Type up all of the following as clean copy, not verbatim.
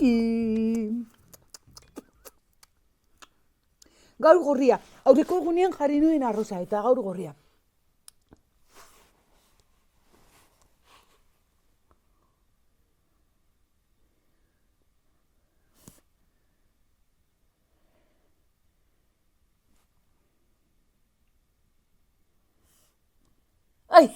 eguzki. Gaur gorria. Aurreko egunean jarri nuen arroza eta gaur gorria. Ai!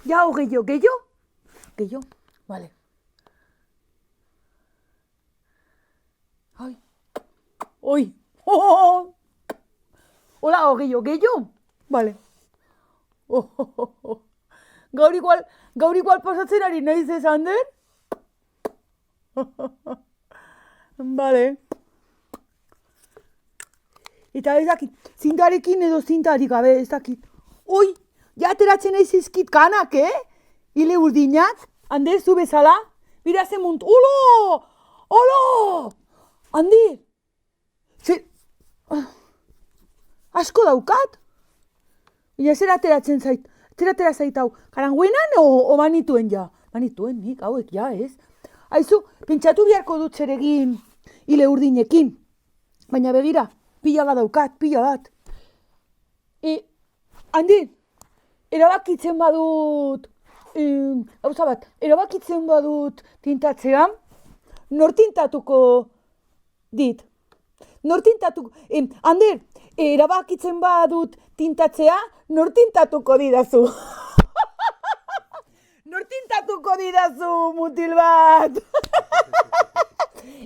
Ya, o gehiago, vale. Ai, oi, oh, hola, o gehiago, vale. Oh. Gaur igual pasatzen ari naiz esan den? Vale. Eta ez dakit, zintarekin edo zintarik gabe, ez dakit. Oi! Ja ateratzen naiz izkit kanak, Ile urdinak, Ander, zu bezala. Bira ze munt, olo! Ander! Asko daukat? Ia zer ateratzen zait, zait hau. Karanguenan o manituen ja? Manituen nik, hauek ja, ez? Aizu, pentsatu biharko dut zer egin ile urdinekin. Baina begira, pila bat daukat, pila bat. Ander! Erabakitzen badut, tintatzea, nor tintatuko dit? Ander, erabakitzen badut tintatzea, nor tintatuko didazu? Nor tintatuko didazu, mutil bat?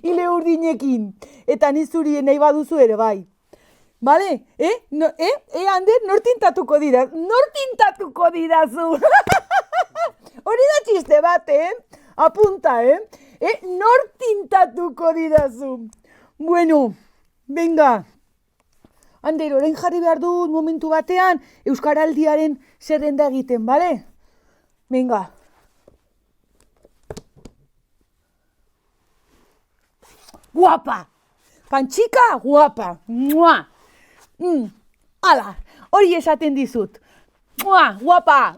Ile urdinekin, eta nizuri nahi baduzu ere bai. Bale, Ander, nor tintatuko didazu? Hori da txiste bat, Apunta, Nor tintatuko didazu? Bueno, venga. Ander, orain jarri behar dut momentu batean Euskaraldiaren zerrenda egiten, bale? Venga. Guapa! Pantxika, guapa! Mua! Hala, hori esaten dizut. Mua, guapa!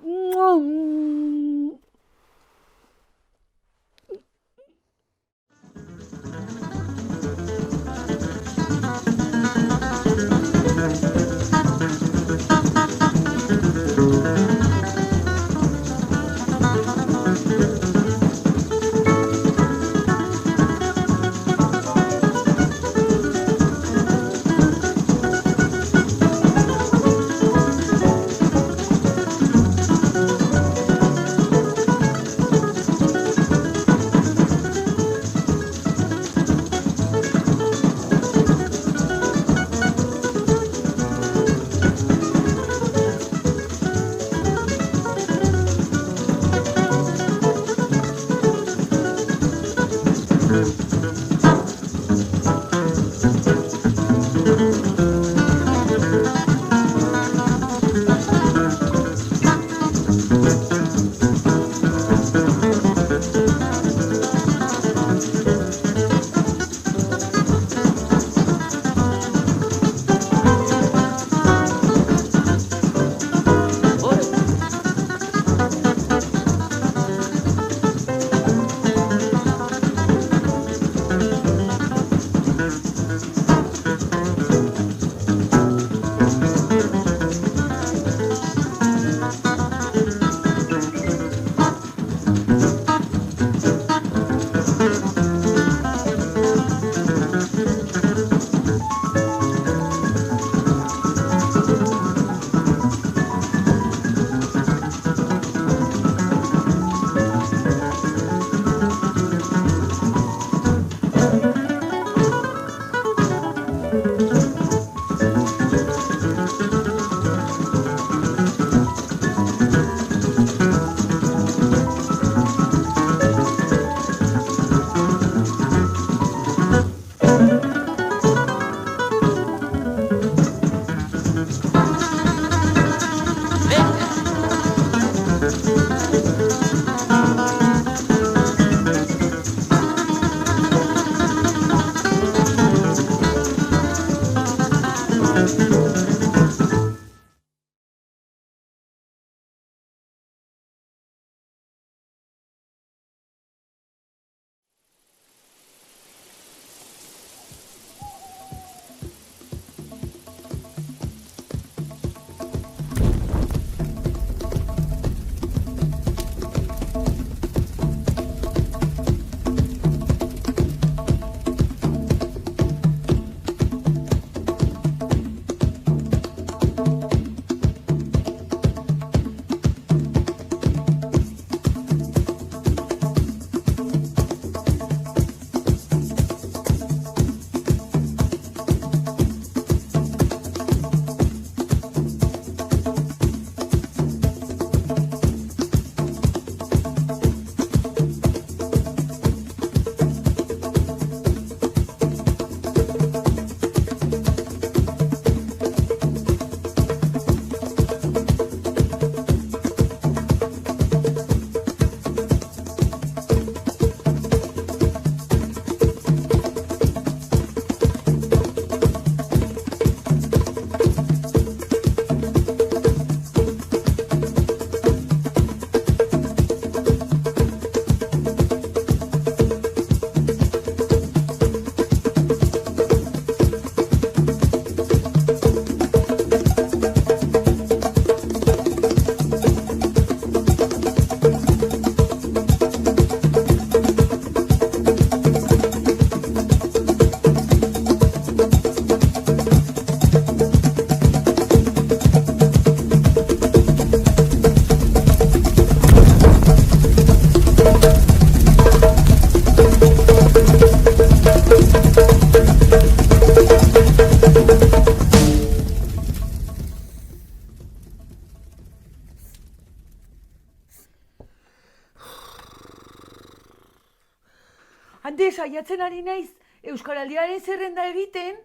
hande saiatzen ari naiz Euskaraldiaren zerrenda egiten,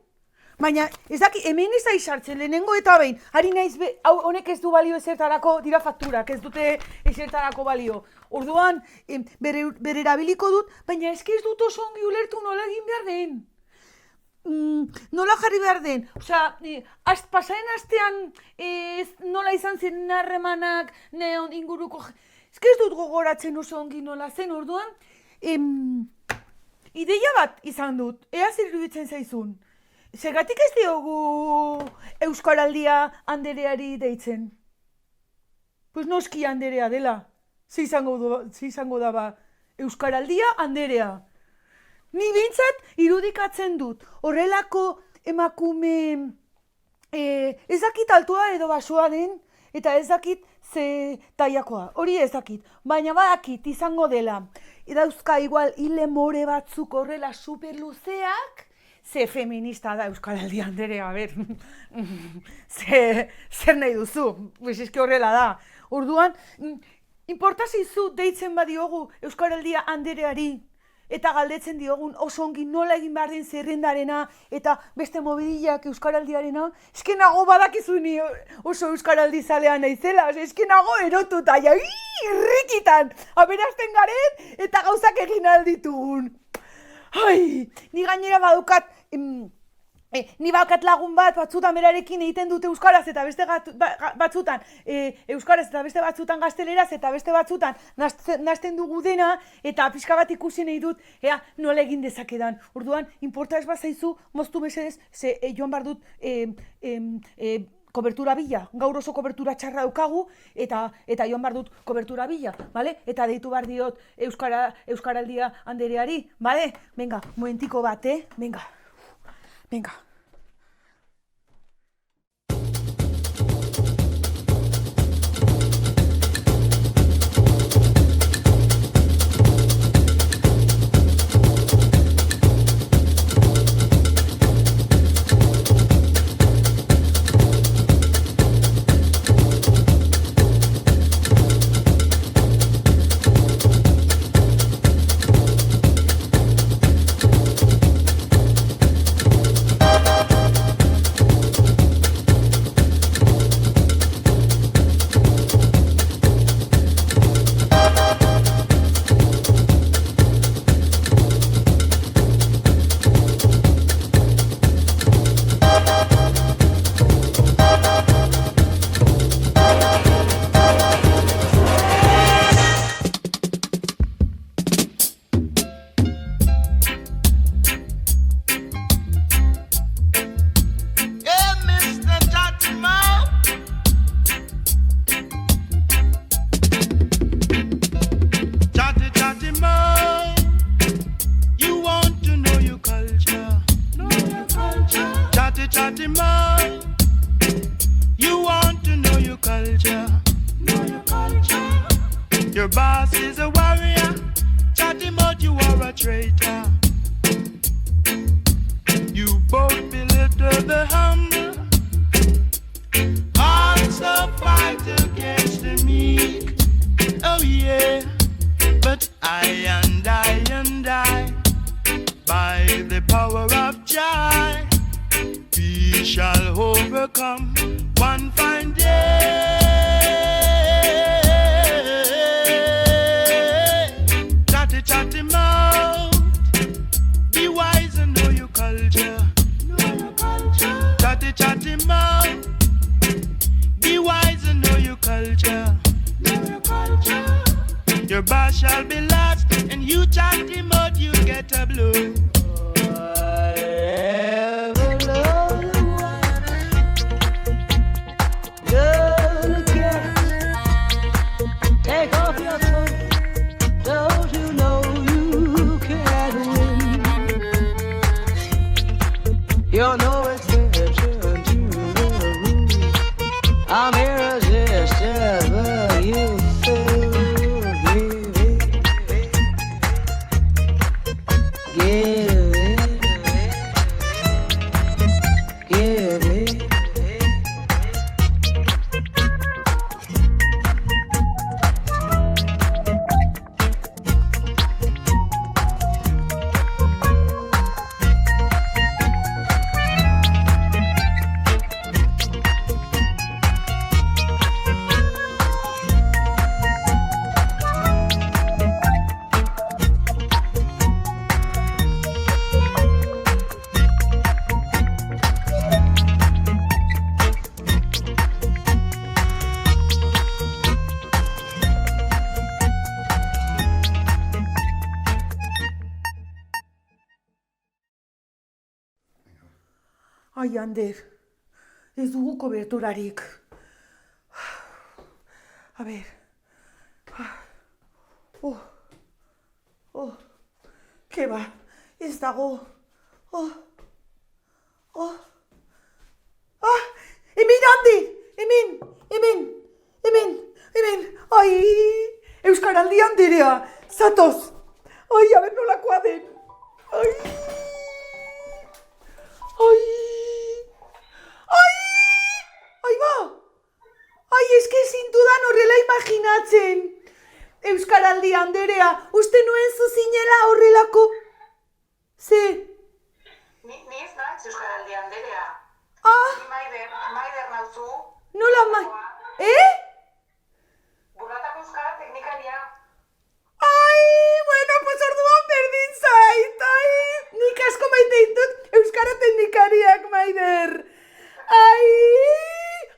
baina ez daki, hemen ez da izartzen lehenengo eta behin, ari naiz, honek ez du balio ezertarako, dira fakturak, ez dute ezertarako balio. Orduan, bere erabiliko dut, baina ez dut oso ongi ulertu nola egin behar den. Nola jarri behar den, pasaren astean nola izan zen harremanak, neon inguruko, ez dut gogoratzen oso ongi nola zen, orduan, ideia bat izan dut, ea zer iruditzen zaizun. Zergatik ez diogu Euskaraldia Andereari deitzen? Pues noski Anderea dela, ze izango da ba, Euskaraldia Anderea. Ni bintzat irudikatzen dut, horrelako emakume ez dakit altua edo basoa den, eta ez dakit ze taiakoa, hori ez dakit, baina badakit izango dela. Dauzka igual hile more batzuk horrela superluzeak, ze feminista da Euskaraldi Anderea, ber, zer nahi duzu, eske horrela da. Orduan, inportazizu deitzen badiogu Euskaraldia Andereari, eta galdetzen diogun oso ongi nola egin behar den zerrendarena eta beste mobiliak Euskaraldiarena, eske nago badakizu ni oso Euskaraldi zalea naizela, eske nago erotuta, ja, irrikitan, aberasten garen eta gauzak egin alditugun. Ai, ni gainera badukat, ni badukat lagun bat batzutan berarekin egiten dute euskaraz eta beste batzutan euskaraz eta beste batzutan gazteleraz eta beste batzutan nahasten dugu dena eta pixka bat ikusi nahi dut, ea nola egin dezakedan. Orduan, inporta ez bazaizu, moztu mesedez, ze joan bar dut kobertura bila, gaur oso kobertura txarra daukagu eta joan bar dut kobertura bila, bale? Eta deitu bar diot Euskaraldia Andereari, bale? Venga, momentiko bat, venga. Venga. Your boss is a warrior, chat him out, you are a traitor. You both belittle the humble, also fight against the meek. Oh yeah, but I, by the power of Jah, we shall overcome one fine day. Chat him out. Be wise and know your culture. Chat him out. Be wise and know your culture. Your boss shall be last, and you chat him out, you get a blow. You're no exception to the rule. I'm irresistible, but you still give it. Ai, Ander, ez dugu koberturarik. A ber. Ke ba, ez dago. Hemen, Ander, hemen. Ai, Euskaraldi Anderea, zatoz. Ai, a ber nolakoa den. Ai ba! Ai, eske zintudan horrela imaginatzen. Euskaraldi Anderea, uste nuen zuzinela horrelako. Ze? Ni ez naiz Euskaraldi Anderea. Ah, Maider nauzu. nola Burlatako euskara teknikaria. Ai, bueno, pues orduan berdin zait. Ai, nik asko maite ditut Euskara teknikariak, Maider. Ai,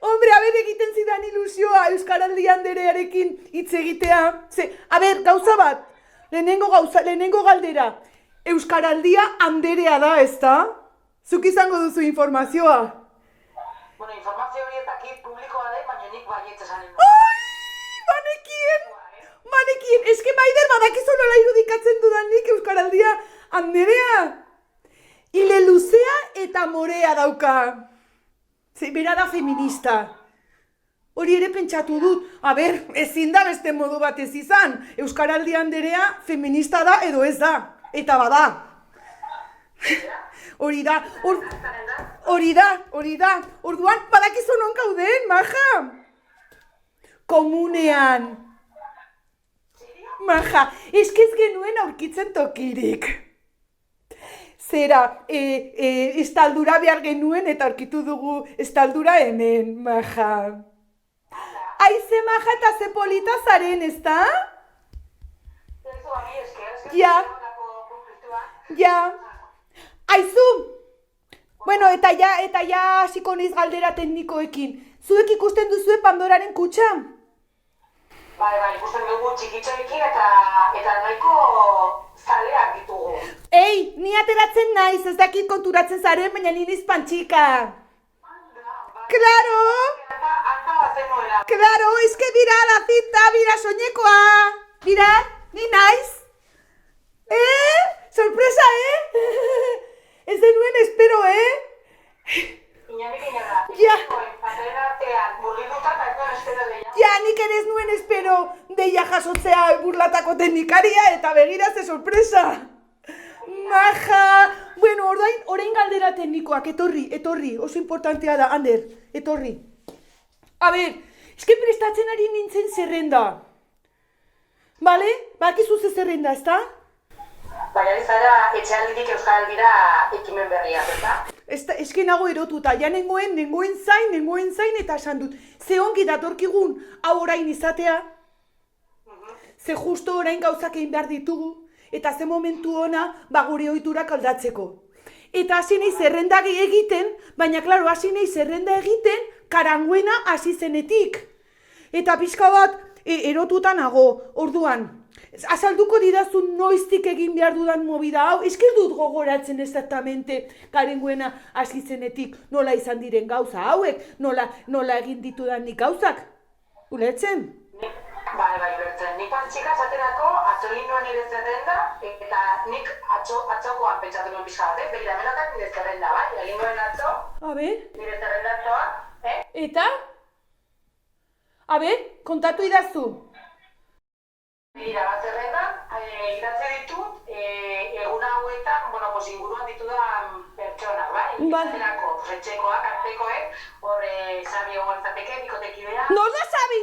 hombre, a ber, egiten zidan ilusioa Euskaraldi Anderearekin hitz egitea. Ze, a ber, gauza bat, lehenengo galdera. Euskaraldia Anderea da, ezta? Zuk izango duzu informazioa. Bueno, informazio horietatik publikoa da, baina nik baietz esanen du. Manekien, eske Maider badakizu nola irudikatzen dudan nik Euskaraldia Anderea. Ile luzea eta morea dauka. Ze, bera da feminista. Hori ere pentsatu dut. A ber, ezin da beste modu batez izan. Euskaraldi Anderea feminista da edo ez da. Eta bada. Hori da. Orduan, badakizu non gauden, maja. Komunean. Maja, eske ez genuen aurkitzen tokirik. Zera, estaldura behar genuen eta aurkitu dugu estaldura hemen, maja. Aize maja eta ze polita zaren, ezta? Ja. Aizu! Bueno, eta ja hasiko naiz galdera teknikoekin. Zuek ikusten duzue Pandoraren kutxa? Bai, ikusten dugu txikitxoekin eta nahiko zaleak ditugu. Ei, ni ateratzen naiz, ez dakit konturatzen zaren, baina ni niz pantxika. Claro! Claro, es que mira la cinta, mira soñekoa. Mira, ni naiz. Sorpresa, Ez denuen espero, Ja. Ja, nik ere ez nuen espero deia jasotzea burlatako teknikaria eta begira ze sorpresa. Maja! Bueno, orain galdera teknikoak, etorri, oso importantea da, Ander, etorri. A ber, eske prestatzen ari nintzen zerrenda. Bale? Bakizu ze zerrenda, ezta? Baina zara etxealditik Euskaraldira ekimen berriak, eta? Eske nago erotuta, ja nengoen zain eta esan dut. Ze ongi datorkigun hau orain izatea, ze justo orain gauzak egin behar ditugu, eta ze momentu ona gure ohiturak aldatzeko. Eta hasi nahi zerrenda egiten, baina klaro, hasi nahi zerrenda egiten Karanguena hasi zenetik. Eta pixka bat erotuta nago, orduan. Azalduko didazun noiztik egin behar dudan movida hau, esker dut gogoratzen exactamente Karanguena hasi zenetik nola izan diren gauza hauek, nola egin ditudan nik gauzak. Ulertzen? Bai, bertzen. Nik pantxika esaterako atzo egin nuen nire zerrenda, eta nik atzokoan pentsatu nuen pixka bat, begira benatak nire zerrenda, bai? Egin nuen atzo, nire zerrenda atzoa, Eta? A ber, kontatu idazu. Begira, bat zerrendan, idatzi ditut, egun hauetan, inguruan ditudan pertsonak, bai? Izaterako, etxekoak, artekoek, hor Xabi egon izateke, bikotekidea. Nor da Xabi?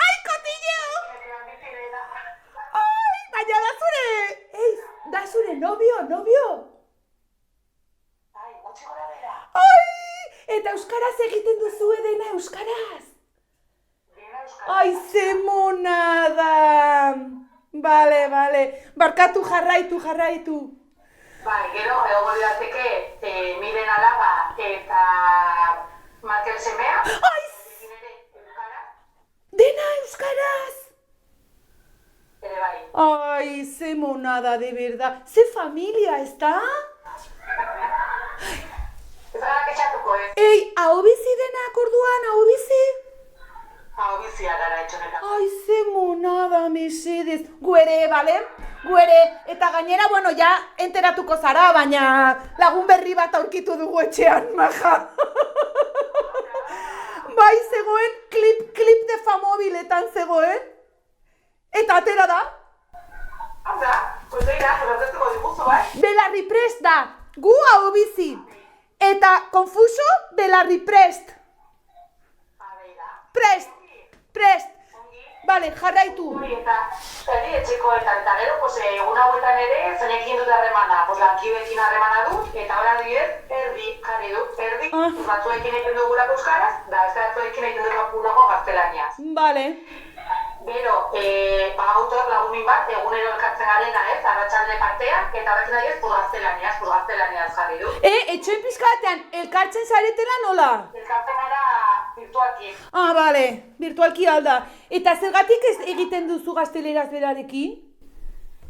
Ai, kotillo! Ai, baina da zure novio? Ai, gutxi gora bera. Ai, eta euskaraz egiten duzu dena euskaraz? Ai, ze monada! Bale, barkatu jarraitu. Bai, gero, egon lirateke, Miren alaba eta Markel semea. Ai, dena euskaraz! Ere bai. Ay, ze monada, de verdad. Ze familia, ezta? Ez gara kexatuko ez. Ei, hau bizi denak orduan, hau bizi? Hau bizia gara etxoneta. Ai, ze monada, mesedez. Guere, bale? Guere, eta gainera, bueno, ja enteratuko zara, baina lagun berri bat aurkitu dugu etxean, maja. Bai, zegoen, klip de Famobiletan zegoen. Eta atera da. Handa, pues eira, zerratetuko diguzu, bai? Belarri prest da, gu hau bizi. Eta Confuso, belarri prest. Abeira. Prest, prest. Ongi. Bale, jarraitu. Hori eta erdi etxekoetan, eta gero, pues, egun hauetan ere, zeinekin dut harremana, pues, lankideekin harremana dut, eta hori adibidez, erdi jarri dut, erdi, batzuekin egiten dugulako euskaraz, da ez batzuekin egiten dugulako gaztelaniaz. Bale. Gero, autor lagunin bat, egunero elkartzen garena, ez, arratsalde partean, eta horretzen ari ez, gaztelaniaz jarri dut. Etxoen pizkatean, elkartzen zaretela nola? Elkartzen gara virtualki. Ah, bale, virtualki alda. Eta zergatik ez egiten duzu gazteleraz berarekin?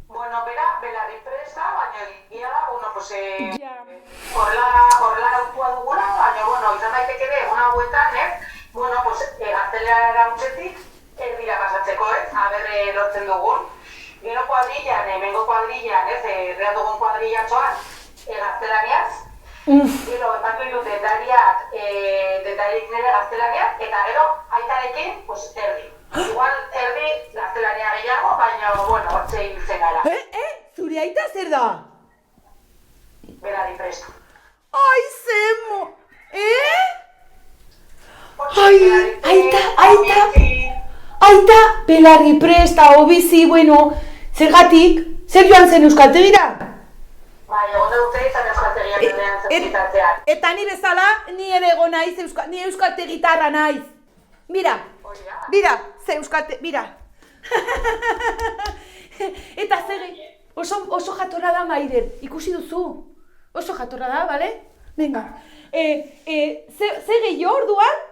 Bueno, belarri presta, baina egia da, bueno, pues, Ja. horrela autua dugula, baina, bueno, izan daiteke ere, egun hauetan, ez, bueno, pues, gaztelera utzetik, erdira pasatzeko, ez, aber lortzen dugun. Gero kuadrillan, hemengo kuadrillan, ez, errean dugun kuadrillatxoan, gaztelaniaz. Gero, epatu dut dendariak nire gaztelaniaz, eta gero, aitarekin, pues, erdi. Igual, erdi gaztelania gehiago, baina, bueno, hortze hiltzen gara. Zure aita zer da? Berari presto. Ai, zemo! Ai, aita, belarri presta, obizi, bueno, zergatik? Zer joan zen euskaltegira? Bai, egon dute izan euskaltegiak denean zerbitatzean. Eta ni bezala, ni ere ego naiz, ni euskaltegitarra naiz. Mira, ze mira. Eta oso jatorra da Maider, ikusi duzu? Oso jatorra da, bale? Venga. Ze gehiago orduan?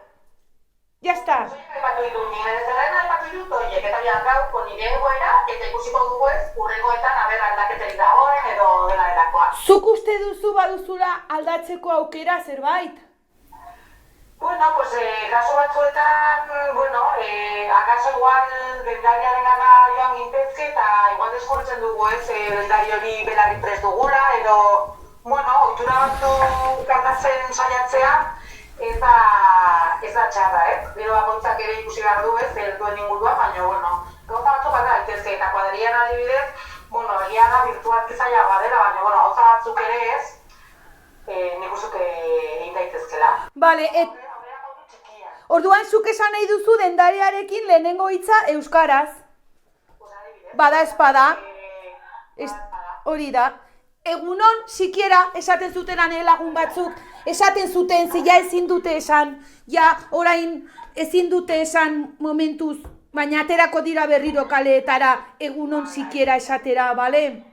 Ya está. Aipatu ditu, nire zerrena aipatu ditut horiek, eta gaurko nire egoera, eta ikusiko dugu ez, urrengoetan aber aldaketerik dagoen edo delakoa. Zuk uste duzu baduzula aldatzeko aukera zerbait? Bueno, pues, kaso batzuetan, bueno, akaso igual dendariaren gana joan gintezke, eta igual deskurtzen dugu ez, dendari hori belarri prest dugula, edo, bueno, ohitura batzu kartatzen saiatzea, ez da txarra, ez? Gero bakoitzak ere ikusi behar du, ez, duen ingurua, baina, bueno, gauza batzuk bat daitezke, eta kuadrian adibidez, bueno, egia da virtualki zailagoa dela, baina, bueno, gauza batzuk ere ez, nik uste egin daitezkela. Bale, orduan zuk esan nahi duzu dendariarekin lehenengo hitza euskaraz. Bada espada. Hori da. Egunon, sikiera, esaten zutenan lagun batzuk, esaten zuten, zila ezin dute esan, ja, orain ezin dute esan momentuz, baina aterako dira berriro kaleetara, egunon sikiera esatera, bale?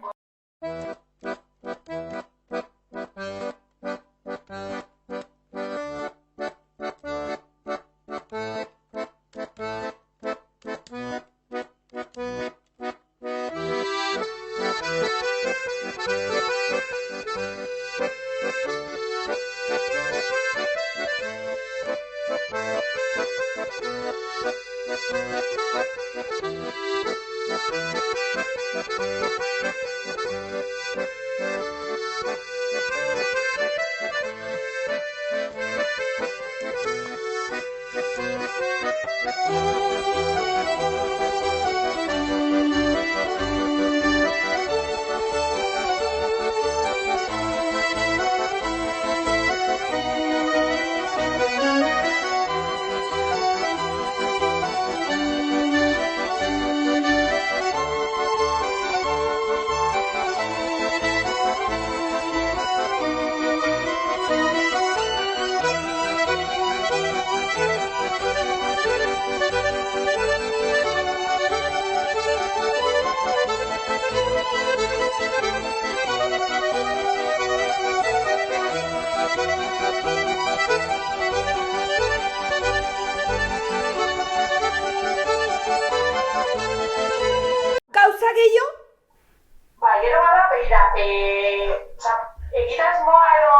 egitasmoa edo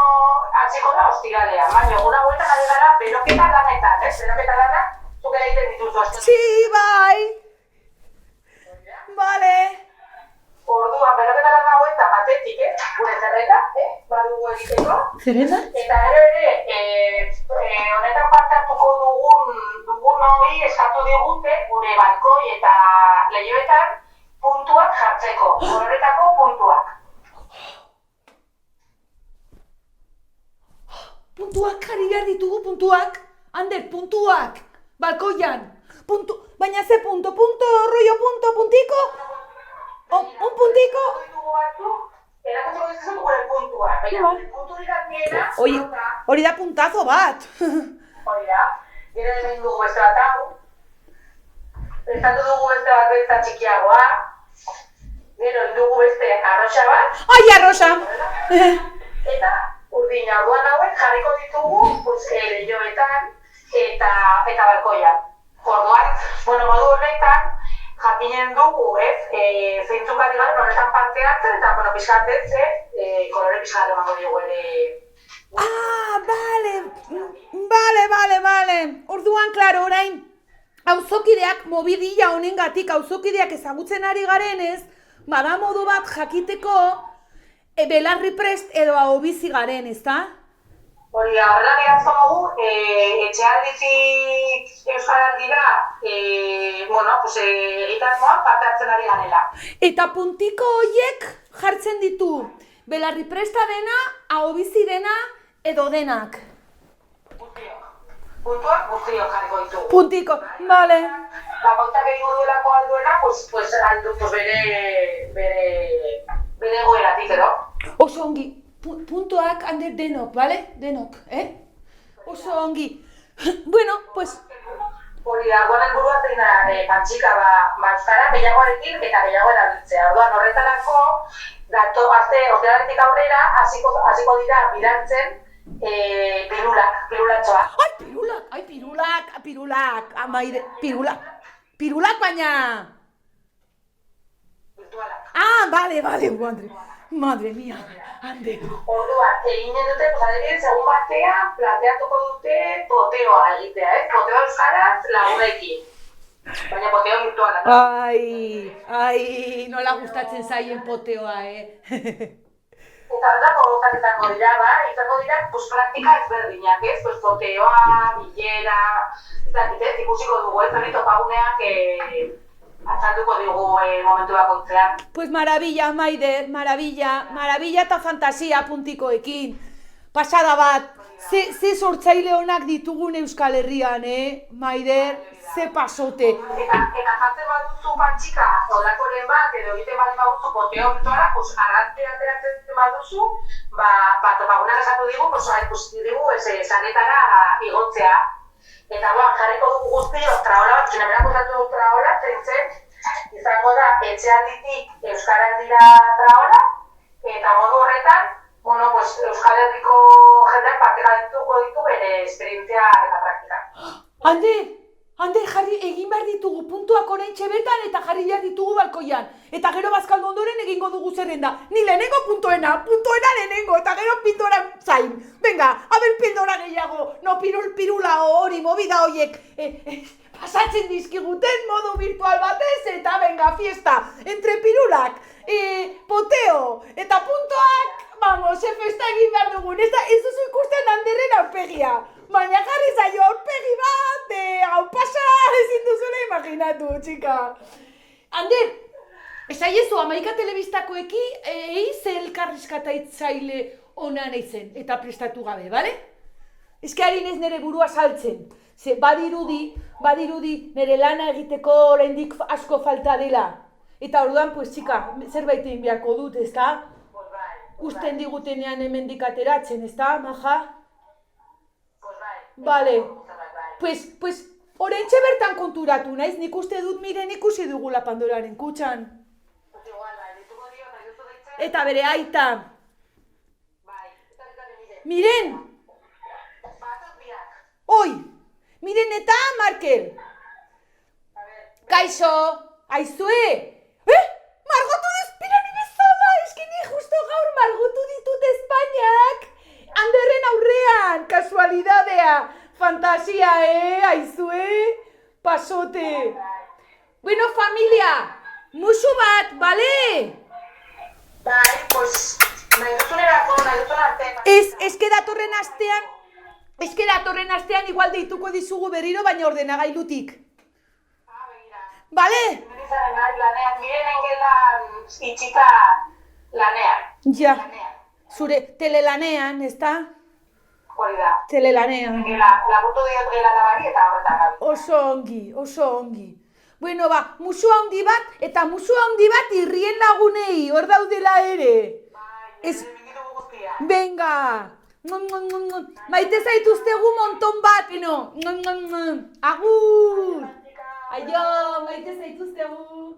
atziko da ostiralean, baina eguna bueltan ari gara beroketa lanetan, ez? Beroketa lanak zuk egiten dituzu asko. Sí, bai. Vale. Orduan, beroketa lan hauetan batetik, gure zerrenda, badugu egiteko. Zerrenda? Eta ere, honetan parte hartuko dugun hori eskatu digute gure balkoi eta lehioetan puntuak jartzeko, horretako puntuak. Puntuak jarri behar ditugu, puntuak. Ander, puntuak. Balkoian. Baina ze punto, rollo punto, puntiko? Un puntiko? Erakutsiko dizut gure puntuak, baina punturik handiena... Hori da puntazo bat. Hori da, gero egin dugu beste bat hau. Prestatu dugu beste bat beltza txikiagoa. Gero egin dugu beste arroxa bat. Ai, arroxa! Eta urdina, orduan hauek jarriko ditugu lehioetan eta balkoian. Orduan, modu horretan, jakinen dugu, zeintzuk ari garen horretan parte hartzen, eta, pixkatez, kolore pixkat emango dugu ere... Bale. Orduan, klaro, orain, auzokideak mobidilla honengatik, auzokideak ezagutzen ari garenez, bada modu bat jakiteko belarriprest edo ahobizi garen, ezta? Hori da, horrela gehiago dugu, etxealditik Euskaraldira, egitasmoan parte hartzen ari garela. Eta puntiko horiek jartzen ditu, belarripresta dena, ahobizi dena, edo denak. Puntuak guztiok jarriko ditugu. Puntiko, bale. Bautak egingo duelako alduena, bere goeratik edo. Oso ongi, puntuak Ander denok, bale? Denok, Oso ongi. Bueno, pues... Hori da, orduan helburua zein pantxika euskara gehiagoarekin eta gehiago erabiltzea. Orduan horretarako, ostiraletik aurrera hasiko dira bidaltzen pirulatxoak. Ai, pirulak, amaire, pirulak baina... Virtualak. Vale, madre mía, Ander. Orduan, eginen dute, adibidez, egun batean planteatuko dute poteoa egitea, Poteo euskaraz lagunekin. Baina poteo virtuala. Ai, nola gustatzen zaien poteoa, Eta horretako gozak izango dira, praktika ezberdinak, poteoa, bilera, ikusiko dugu, hori topaguneak azalduko dugu momentu bakoitzean. Pues maravilla, Maider, maravilla eta fantasia puntikoekin. Pasada bat, ze sortzaile honak ditugun Euskal Herrian, Maider, ze pasote. Eta jartzen baduzu pantxika, olakoren bat, edo egiten bali baduzu poteo virtuala, arrantzea ateratzen baduzu, topagunak esatu digu, sanetara igotzea. Eta jarriko dugu guztiok traola bat, zinemenak usatu dut traola, zen izango da etxealditik Euskaraldira traola, eta modu horretan, Euskal Herriko jendeak partekatuko ditu bere esperientzia eta praktika. Ander, jarri egin behar ditugu puntuak oraintxe bertan eta jarri behar ditugu balkoian. Eta gero bazkaldu ondoren egingo dugu zerrenda. Ni lehenengo puntuena lehenengo, eta gero pildora zain. Venga, aber pildora gehiago, no pirula hori, movida horiek. Pasatzen dizkiguten modu virtual batez, eta venga, fiesta, entre pirulak, poteo, eta puntuak, festa egin behar dugun. Ez duzu ikusten Anderren aurpegia. Baina jarri zaio aurpegi bat, hau pasa, ezin duzula imaginatu, txika. Ander, esaiezu, Amaika Telebistakoeki ze elkarrizkataitzaile ona naizen eta prestatu gabe, bale? Eske harin ez nire burua saltzen. Ze badirudi nire lana egiteko oraindik asko falta dela. Eta orduan, pues, txika, zerbait egin beharko dut, ezta? Usten digutenean hemendik ateratzen, ezta, maja? Bale, pues, oraintxe bertan konturatu naiz, nik uste dut Miren ikusi dugula Pandoraren kutxan. Eta bere aita. Miren! Oi! Miren eta Markel! Kaixo! Aizue! Margotu despirani bezala! Eski ni justo Fantasia, aizue? Pasote. Bueno, familia, musu bat, bale? Bai, pues, nahi duzun arte. Eske datorren astean igual deituko dizugu berriro, baina ordenagailutik. Begira. Bale? Minizaren ari lanean, mirenen gela itxita lanean. Ja, Lanean. zure telelanean, ezta? Hori da. Telelanean. Gela, laburtu diot gela labari eta horretan gabi. Oso ongi. Bueno, ba, musu handi bat, eta musu handi bat irrien lagunei, hor daudela ere. Bai, bikitugu guztia. Venga! Maite zaituztegu monton bat, eno! Agur! Aio, maite zaituztegu!